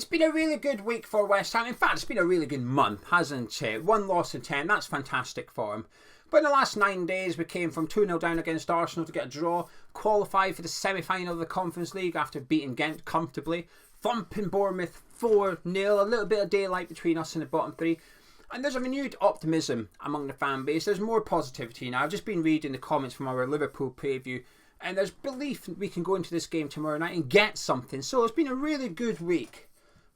It's been a really good week for West Ham. In fact, it's been a really good month, hasn't it? 1 loss in 10, that's fantastic for him. But in the last 9 days, we came from 2-0 down against Arsenal to get a draw, qualified for the semi-final of the Conference League after beating Ghent comfortably, thumping Bournemouth 4-0, a little bit of daylight between us and the bottom three. And there's a renewed optimism among the fan base. There's more positivity now. I've just been reading the comments from our Liverpool preview, and there's belief we can go into this game tomorrow night and get something. So it's been a really good week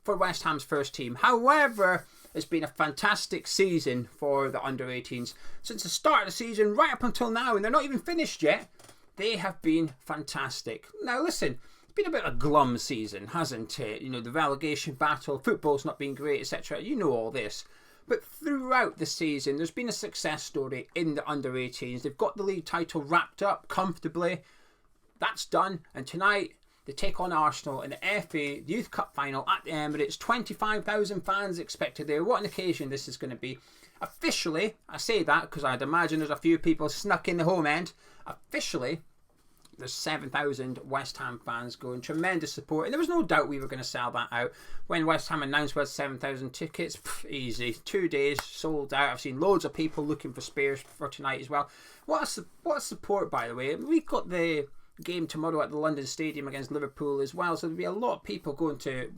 for West Ham's first team. However, it's been a fantastic season for the under-18s. Since the start of the season, right up until now, and they're not even finished yet, they have been fantastic. Now listen, it's been a bit of a glum season, hasn't it? You know, the relegation battle, football's not been great, etc. You know all this. But throughout the season, there's been a success story in the under-18s. They've got the league title wrapped up comfortably. That's done. And tonight, they take on Arsenal in the FA Youth Cup final at the Emirates. 25,000 fans expected there. What an occasion this is going to be. Officially, I say that because I'd imagine there's a few people snuck in the home end. Officially, there's 7,000 West Ham fans going. Tremendous support. And there was no doubt we were going to sell that out. When West Ham announced we had 7,000 tickets, easy. 2 days, sold out. I've seen loads of people looking for spares for tonight as well. What a support, by the way. We've got the game tomorrow at the London Stadium against Liverpool as well, so there'll be a lot of people going to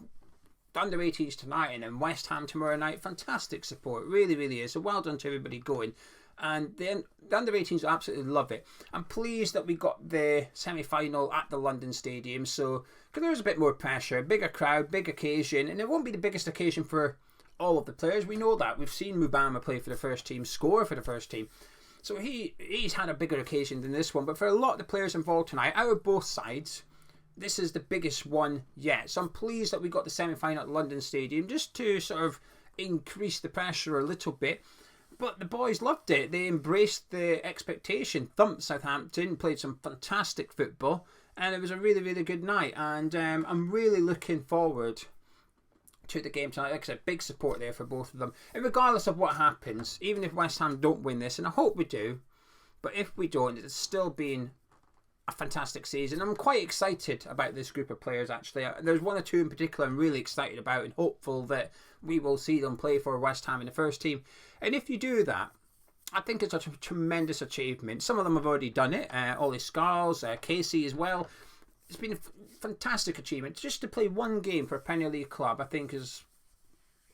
the under-18s tonight and then West Ham tomorrow night. Fantastic support, really is. So well done to everybody going, and the under-18s absolutely love it. I'm pleased that we got the semi-final at the London Stadium, so because there was a bit more pressure, bigger crowd, big occasion, and it won't be the biggest occasion for all of the players. We know that. We've seen Mubama play for the first team, score for the first team. So he's had a bigger occasion than this one. But for a lot of the players involved tonight, out of both sides, this is the biggest one yet. So I'm pleased that we got the semi-final at London Stadium just to sort of increase the pressure a little bit. But the boys loved it. They embraced the expectation. Thumped Southampton, played some fantastic football. And it was a really good night. And I'm really looking forward to the game tonight. Like I said, big support there for both of them. And regardless of what happens, even if West Ham don't win this, and I hope we do, but if we don't, it's still been a fantastic season. I'm quite excited about this group of players, actually. There's one or two in particular I'm really excited about and hopeful that we will see them play for West Ham in the first team. And if you do that, I think it's a tremendous achievement. Some of them have already done it. Ollie Scarles, Casey as well. It's been a fantastic achievement. Just to play one game for a Premier League club, I think, is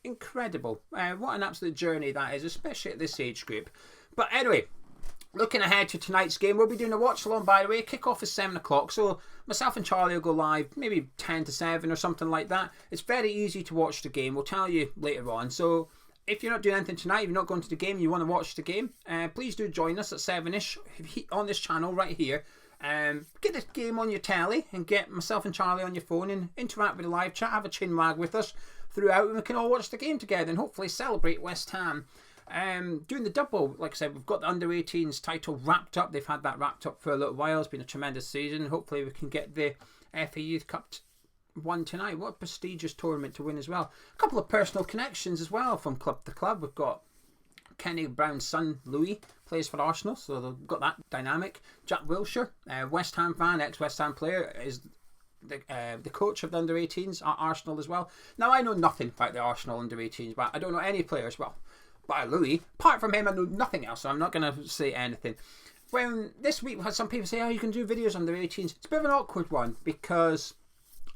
incredible. What an absolute journey that is, especially at this age group. But anyway, looking ahead to tonight's game, we'll be doing a watch-along, by the way. Kick-off is 7 o'clock, so myself and Charlie will go live maybe 10 to 7 or something like that. It's very easy to watch the game. We'll tell you later on. So if you're not doing anything tonight, if you're not going to the game, you want to watch the game, please do join us at 7ish on this channel right here. Get this game on your telly and get myself and Charlie on your phone and interact with the live chat, have a chin wag with us throughout, and we can all watch the game together and hopefully celebrate West Ham doing the double. Like I said, we've got the under-18s title wrapped up. They've had that wrapped up for a little while. It's been a tremendous season. Hopefully we can get the FA Youth Cup one tonight. What a prestigious tournament to win as well. A couple of personal connections as well from club to club. We've got Kenny Brown's son Louis plays for Arsenal, so they've got that dynamic. Jack Wilshere, West Ham fan, ex-West Ham player, is the coach of the under-18s at Arsenal as well. Now, I know nothing about the Arsenal under-18s, but I don't know any players. Well, by Louis, apart from him, I know nothing else, so I'm not going to say anything. When this week we had some people say, oh, you can do videos on the under-18s. It's a bit of an awkward one because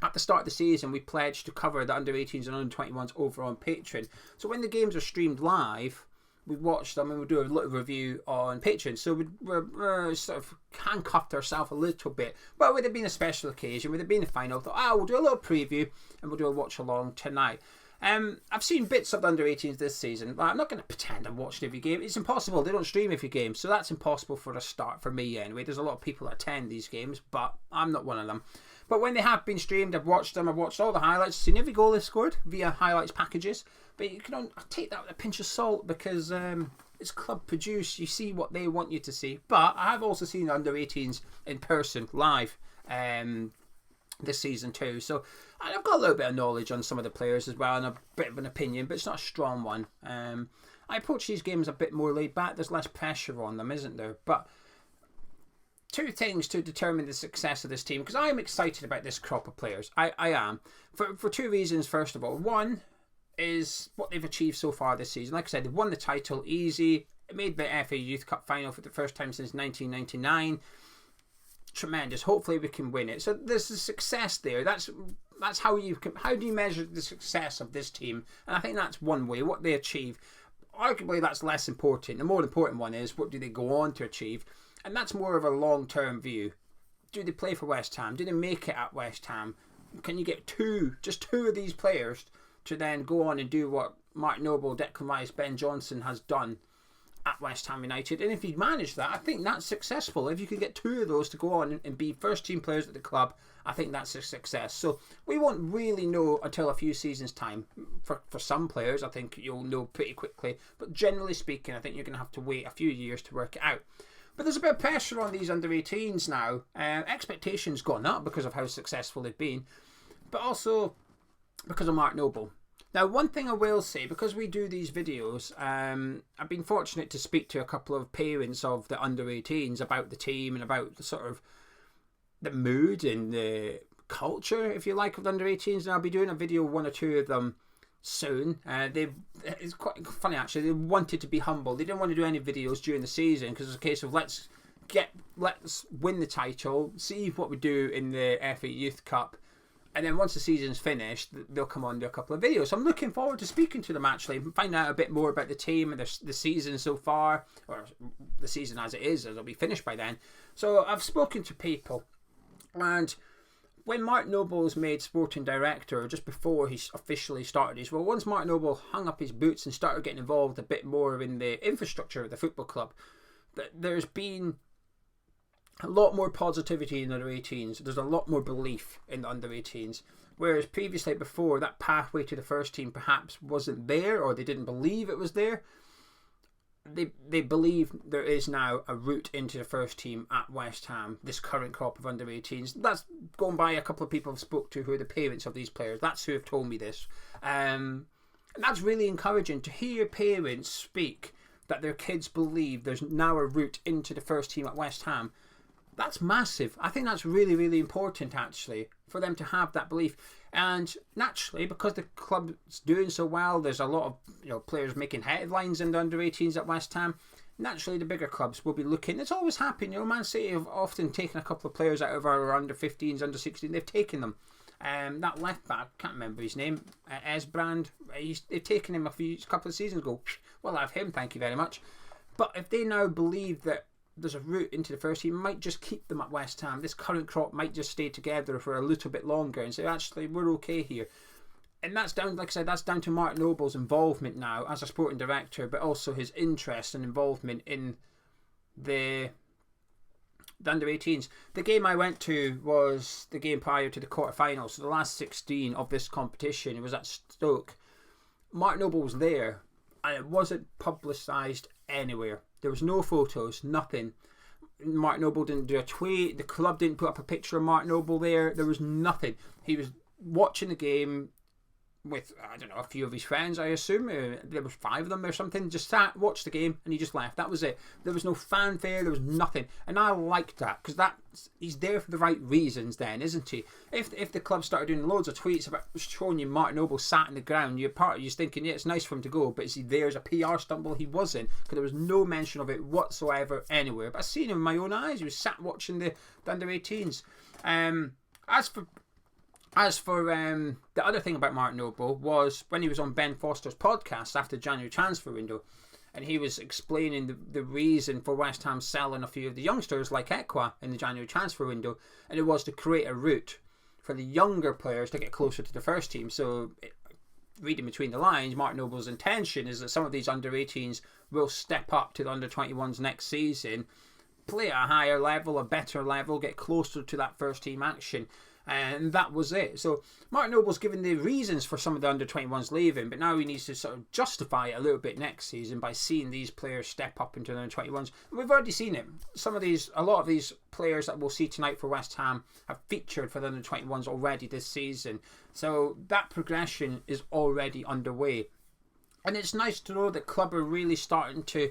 at the start of the season we pledged to cover the under-18s and under-21s over on Patreon. So when the games are streamed live, we watch them and we do a little review on Patreon. So we're sort of handcuffed ourselves a little bit. But with it being a special occasion, with it being a final, I thought, we'll do a little preview and we'll do a watch along tonight. I've seen bits of the under-18s this season, but I'm not going to pretend I'm watching every game. It's impossible. They don't stream every game, so that's impossible for a start for me anyway. There's a lot of people that attend these games, but I'm not one of them. But when they have been streamed, I've watched them. I've watched all the highlights, seen every goal they've scored via highlights packages. But you can take that with a pinch of salt because it's club produced. You see what they want you to see. But I have also seen the under-18s in person, live, this season too. So I've got a little bit of knowledge on some of the players as well and a bit of an opinion, but it's not a strong one. I approach these games a bit more laid back. There's less pressure on them, isn't there? But two things to determine the success of this team, because I'm excited about this crop of players. I am. For two reasons, first of all. One is what they've achieved so far this season. Like I said, they've won the title easy. It made the FA Youth Cup final for the first time since 1999. Tremendous. Hopefully we can win it. So there's a success there. That's how do you measure the success of this team? And I think that's one way, what they achieve. Arguably that's less important. The more important one is, what do they go on to achieve? And that's more of a long-term view. Do they play for West Ham? Do they make it at West Ham? Can you get just two of these players to then go on and do what Mark Noble, Declan Rice, Ben Johnson has done at West Ham United? And if you manage that, I think that's successful. If you could get two of those to go on and be first-team players at the club, I think that's a success. So we won't really know until a few seasons' time. For some players, I think you'll know pretty quickly. But generally speaking, I think you're going to have to wait a few years to work it out. But there's a bit of pressure on these under-18s now. Expectations gone up because of how successful they've been, but also because of Mark Noble. Now, one thing I will say, because we do these videos, I've been fortunate to speak to a couple of parents of the under-18s about the team and about the sort of the mood and the culture, if you like, of the under-18s. And I'll be doing a video, one or two of them, soon. It's quite funny actually. They wanted to be humble. They didn't want to do any videos during the season because it's a case of let's win the title, see what we do in the FA Youth Cup, and then once the season's finished, they'll come on and do a couple of videos. So I'm looking forward to speaking to them actually, and find out a bit more about the team and the season so far, or the season as it is, as it'll be finished by then. So I've spoken to people, and when Mark Noble was made sporting director, just before he officially started his role, once Mark Noble hung up his boots and started getting involved a bit more in the infrastructure of the football club, there's been a lot more positivity in the under-18s. There's a lot more belief in the under-18s. Whereas previously, before, that pathway to the first team perhaps wasn't there, or they didn't believe it was there. They believe there is now a route into the first team at West Ham, this current crop of under-18s. That's going by a couple of people I've spoke to who are the parents of these players. That's who have told me this. And that's really encouraging to hear parents speak that their kids believe there's now a route into the first team at West Ham. That's massive. I think that's really, really important actually, for them to have that belief. And naturally, because the club's doing so well, there's a lot of players making headlines in the under-18s at West Ham. Naturally, the bigger clubs will be looking. It's always happened. Man City have often taken a couple of players out of our under-15s, under-16. They've taken them. That left back, can't remember his name, Esbrand. They've taken him a couple of seasons ago. Well, I have him, thank you very much. But if they now believe that there's a route into the first team, might just keep them at West Ham. This current crop might just stay together for a little bit longer and say, actually, we're okay here. And that's down, like I said, that's down to Mark Noble's involvement now as a sporting director, but also his interest and involvement in the under-18s. The game I went to was the game prior to the quarterfinals, so the last 16 of this competition. It was at Stoke. Mark Noble was there, and it wasn't publicised anywhere. There was no photos, nothing. Mark Noble didn't do a tweet. The club didn't put up a picture of Mark Noble there. There was nothing. He was watching the game with, I don't know, a few of his friends, I assume. There was 5 of them or something. Just sat, watched the game, and he just left. That was it. There was no fanfare. There was nothing. And I liked that, because he's there for the right reasons then, isn't he? If the club started doing loads of tweets about showing you Mark Noble sat in the ground, you're thinking, yeah, it's nice for him to go, but is he there as a PR stumble? He wasn't, because there was no mention of it whatsoever anywhere. But I've seen him with my own eyes. He was sat watching the under-18s. As for the other thing about Mark Noble was when he was on Ben Foster's podcast after the January transfer window, and he was explaining the reason for West Ham selling a few of the youngsters like Ekwa in the January transfer window, and it was to create a route for the younger players to get closer to the first team. So, reading between the lines, Mark Noble's intention is that some of these under-18s will step up to the under-21s next season, play at a higher level, a better level, get closer to that first team action. And that was it. So Mark Noble's given the reasons for some of the under-21s leaving, but now he needs to sort of justify it a little bit next season by seeing these players step up into the under-21s. We've already seen it. A lot of these players that we'll see tonight for West Ham have featured for the under-21s already this season. So that progression is already underway. And it's nice to know that club are really starting to,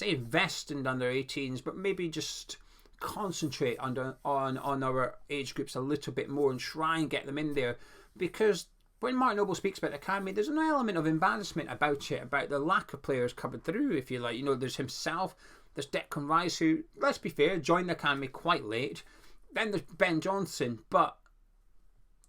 invest in the under-18s, but maybe just concentrate on our age groups a little bit more and try and get them in there, because when Mark Noble speaks about the academy, there's an element of embarrassment about it, about the lack of players coming through, if you like. There's himself, there's Declan Rice, who, let's be fair, joined the academy quite late. Then there's Ben Johnson, but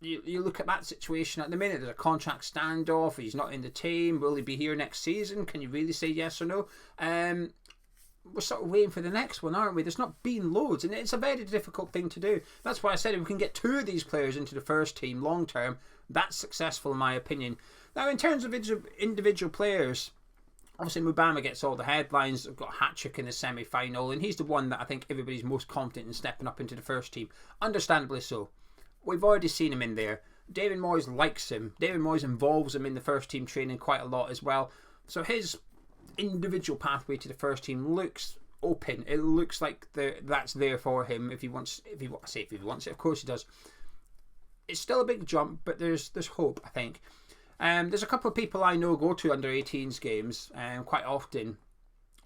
you look at that situation at the minute, there's a contract standoff, he's not in the team, will he be here next season? Can you really say yes or no? We're sort of waiting for the next one, aren't we? There's not been loads, and it's a very difficult thing to do. That's why I said if we can get 2 of these players into the first team long term, that's successful in my opinion. Now, in terms of individual players, obviously Mubama gets all the headlines. I've got a hat-trick in the semi-final, and he's the one that I think everybody's most confident in stepping up into the first team. Understandably so. We've already seen him in there. David Moyes likes him. David Moyes involves him in the first team training quite a lot as well. So his individual pathway to the first team looks open. It looks like that's there for him if he wants it. Of course he does. It's still a big jump, but there's hope, I think. There's a couple of people I know go to under 18s games quite often,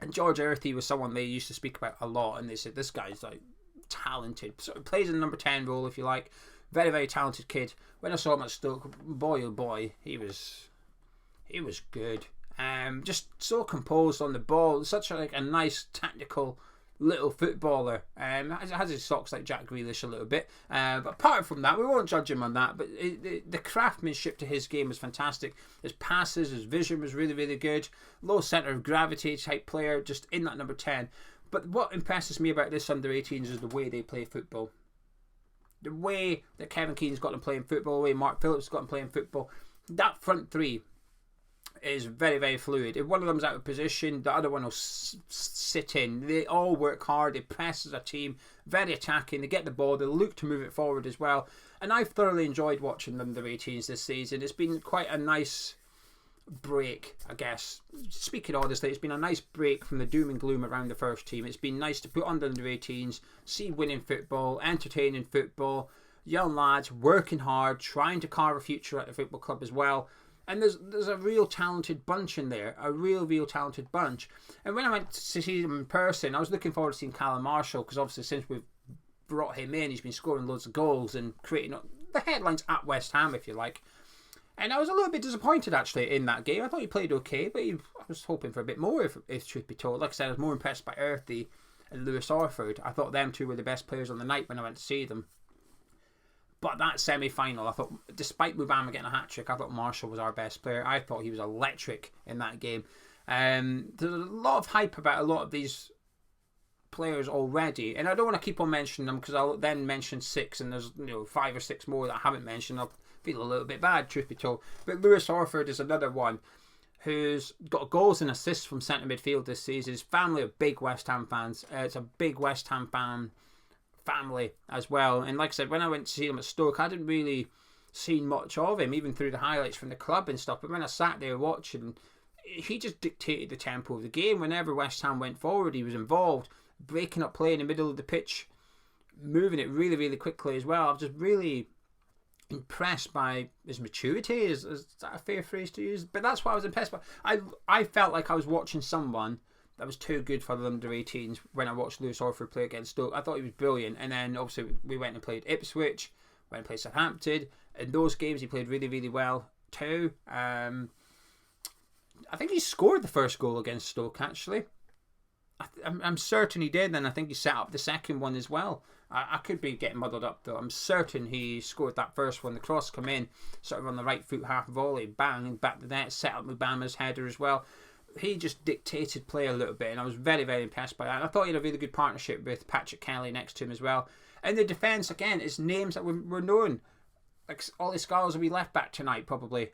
and George Earthy was someone they used to speak about a lot, and they said this guy's like talented, sort of plays in the number 10 role if you like. Very, very talented kid. When I saw him at Stoke, boy oh boy, he was good. Just so composed on the ball, such a nice tactical little footballer. Has his socks like Jack Grealish a little bit, but apart from that, we won't judge him on that. But the craftsmanship to his game was fantastic. His passes, his vision was really, really good. Low centre of gravity type player, just in that number 10. But what impresses me about this under 18s is the way they play football. The way that Kevin Keane's got them playing football, the way Mark Phillips got them playing football. That front three is very, very fluid. If one of them's out of position, the other one will sit in. They all work hard. They press as a team. Very attacking. They get the ball. They look to move it forward as well. And I've thoroughly enjoyed watching them, the 18s this season. It's been quite a nice break, I guess. Speaking honestly, it's been a nice break from the doom and gloom around the first team. It's been nice to put on the under 18s, see winning football, entertaining football, young lads working hard, trying to carve a future at the football club as well. And there's a real talented bunch in there, a real talented bunch. And when I went to see them in person, I was looking forward to seeing Callum Marshall, because obviously since we've brought him in, he's been scoring loads of goals and creating the headlines at West Ham, if you like. And I was a little bit disappointed actually in that game. I thought he played okay, but I was hoping for a bit more, if truth be told. Like I said, I was more impressed by Earthy and Lewis Orford. I thought them two were the best players on the night when I went to see them. But that semi-final, I thought, despite Mubama getting a hat-trick, I thought Marshall was our best player. I thought he was electric in that game. There's a lot of hype about a lot of these players already, and I don't want to keep on mentioning them, because I'll then mention 6, and there's 5 or 6 more that I haven't mentioned. I'll feel a little bit bad, truth be told. But Lewis Orford is another one who's got goals and assists from centre midfield this season. His family are big West Ham fans. It's a big West Ham family as well, and like I said, when I went to see him at Stoke, I didn't really see much of him, even through the highlights from the club and stuff. But when I sat there watching, he just dictated the tempo of the game. Whenever West Ham went forward, he was involved, breaking up play in the middle of the pitch, moving it really quickly as well. I was just really impressed by his maturity. Is that a fair phrase to use? But that's what I was impressed by. I felt like I was watching someone that was too good for the under 18s when I watched Lewis Orford play against Stoke. I thought he was brilliant. And then obviously we went and played Ipswich, went and played Southampton. In those games he played really well too. I think he scored the first goal against Stoke actually. I'm certain he did, and I think he set up the second one as well. I could be getting muddled up though. I'm certain he scored that first one. The cross come in, sort of on the right foot half volley, bang, back the net, set up Mubama's header as well. He just dictated play a little bit, and I was very impressed by that. And I thought he had a really good partnership with Patrick Kelly next to him as well. And the defence, again, is names that were known. Like Ollie Scarlett will be left back tonight, probably.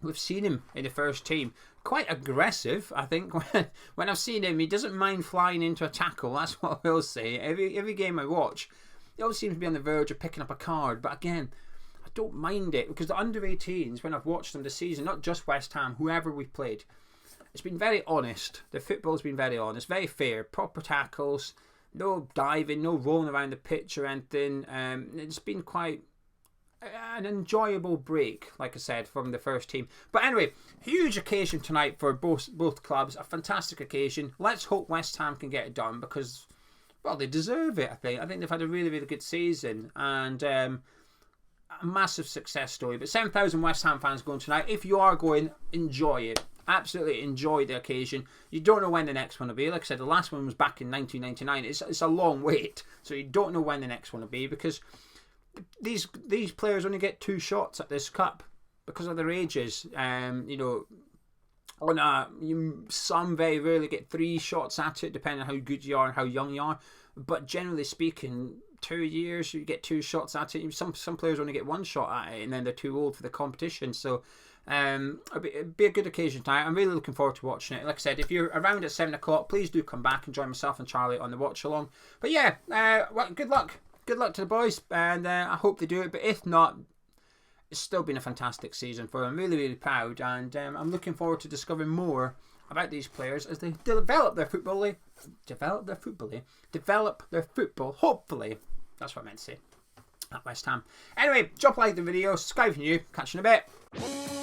We've seen him in the first team. Quite aggressive, I think. When I've seen him, he doesn't mind flying into a tackle. That's what I will say. Every game I watch, he always seems to be on the verge of picking up a card. But again, I don't mind it, because the under 18s, when I've watched them this season, not just West Ham, whoever we've played, it's been very honest. The football's been very honest, very fair, proper tackles, no diving, no rolling around the pitch or anything. It's been quite an enjoyable break, like I said, from the first team. But anyway, huge occasion tonight for both clubs. A fantastic occasion. Let's hope West Ham can get it done, because well, they deserve it, I think. I think they've had a really, really good season, and a massive success story. But 7,000 West Ham fans going tonight. If you are going, enjoy it. Absolutely enjoy the occasion. You don't know when the next one will be. Like I said, the last one was back in 1999. It's a long wait, so you don't know when the next one will be, because these players only get 2 shots at this cup because of their ages. You know, some very rarely get 3 shots at it, depending on how good you are and how young you are. But generally speaking, 2 years you get 2 shots at it. Some players only get 1 shot at it, and then they're too old for the competition. So it'd be a good occasion tonight. I'm really looking forward to watching it. Like I said, if you're around at 7 o'clock, please do come back and join myself and Charlie on the watch along. But yeah, well, good luck to the boys, and I hope they do it. But if not, it's still been a fantastic season for them. I'm really, really proud, and I'm looking forward to discovering more about these players as they develop their football, hopefully. That's what I meant to say, at West Ham. Anyway, drop a like the video, subscribe if you're new, catch you in a bit.